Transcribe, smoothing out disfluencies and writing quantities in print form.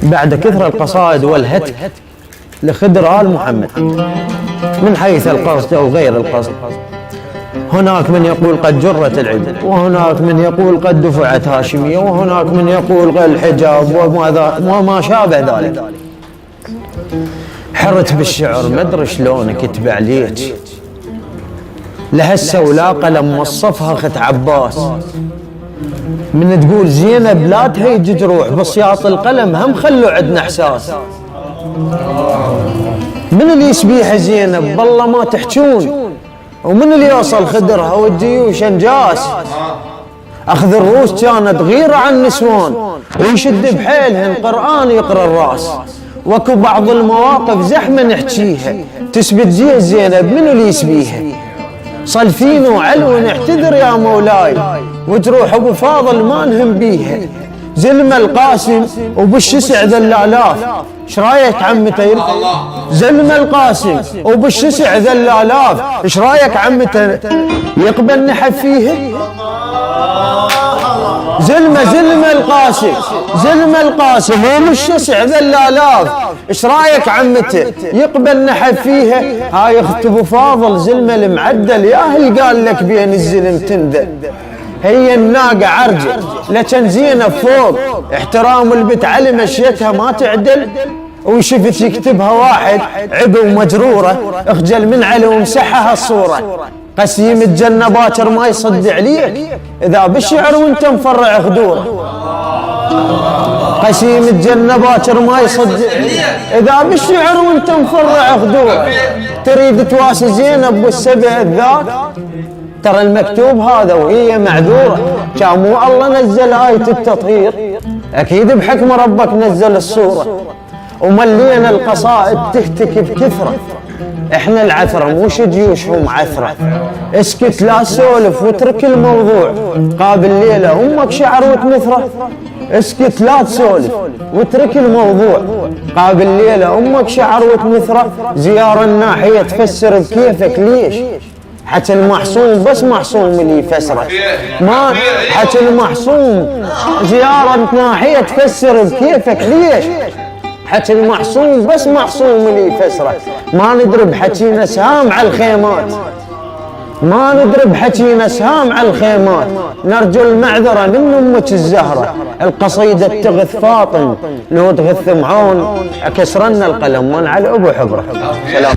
بعد كثر القصائد والهتك لخدر آل محمد من حيث القصد أو غير القصد. هناك من يقول قد جرت العدل، وهناك من يقول قد دفعت هاشمية، وهناك من يقول الحجاب وما شابه ذلك. حرت بالشعر ما ادري شلون اكتب عليك، لهسه ولا قلم وصفها خت عباس. من تقول زينب لا تهيج جروح بصياط القلم هم خلوا عندنا احساس. من اللي يسبيح زينب بالله ما تحجون، ومن اللي يوصل خدرها والجيوش انجاس. اخذ الروس كانت غيرة عن النسوان، ويشد بحيلهن قرآن يقرأ الراس. وكو بعض المواقف زحمة نحكيها تثبت زينب من اللي يسبيها. صلفين وعلو نعتذر يا مولاي، وجروح ابو فاضل ما نهم بيها. زلم القاسم وبالشسع ذا الالاف، ايش رايك عمتي؟ زلم القاسم وبالشسع ذا الالاف، ايش رايك عمتي يقبل نحف فيه؟ زلم القاسم، زلم القاسم وبالشسع ذا الالاف، ايش رايك عمتي يقبل نحف فيها؟ هاي اخت ابو فاضل زلمه المعدل، ياهل قال لك بين الزلم تنذل. هي الناقة عرجة لكن زينب فوق، احترام البت علي مشيتها ما تعدل. وشفت يكتبها واحد عقب مجرورة، اخجل من علي ومسحها الصورة. قسيم الجنة باكر ما يصد عليك اذا بالشعر وانت مفرع خدوره. قسيم الجنة باكر ما يصد اذا بالشعر وانت مفرع خدوره. تريد تواسي زينب والسبع الذات؟ ترى المكتوب هذا وهي معذورة. كان مو الله نزل آية التطهير، أكيد بحكم ربك نزل الصورة. وملينا القصائد تهتك بكثرة، احنا العثرة مو جيوشهم عثرة. اسكت لا تسولف واترك الموضوع، قابل ليلة أمك شعر وتنثره. اسكت لا تسولف واترك الموضوع، قابل ليلة أمك شعر وتنثره. زيارة الناحية تفسر بكيفك ليش؟ حتى المحصوم بس محصوم اللي يفسره، ما حتى المحصوم زيارة ناحية تفسر بكيفك ليش؟ حتى المحصوم بس محصوم اللي يفسره. ما نضرب حكينا سهام على الخيمات، ما نضرب حكينا سهام على الخيمات. نرجو المعذرة من أمك الزهرة، القصيدة تغث فاطم لو تغث معون، أكسرنا القلم من على أبو حبره. سلام.